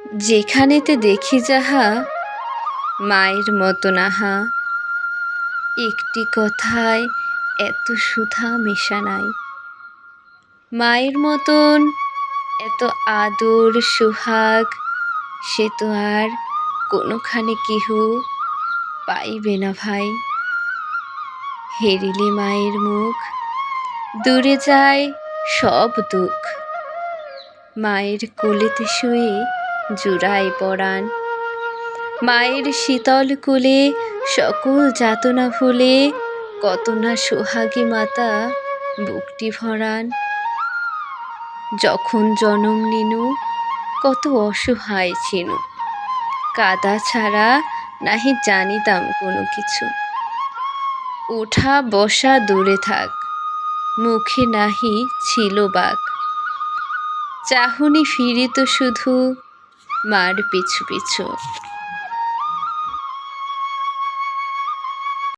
যেখানেতে দেখি যাহা মায়ের মতো নাহা, একটি কথায় এত সুধা মেশা নাই। মায়ের মতন এত আদর সোহাগ সে তো আর কোনোখানে কেহ পাইবে না ভাই। হেরিলে মায়ের মুখ দূরে যায় সব দুঃখ, মায়ের কোলেতে শুয়ে জুড়ায় পরাণ। মায়ের শীতল কোলে সকল যাতনা ভুলে কত না সোহাগী মাতা বুকটি ভরান। যখন জনম নিনু কত অসহায় ছিনু, কাদা ছাড়া নাহি জানিতাম কোনো কিছু। ওঠা বসা দূরে থাক, মুখে নাহি ছিল বাক, চাহনি ফিরিত শুধু মার পিছু পিছু।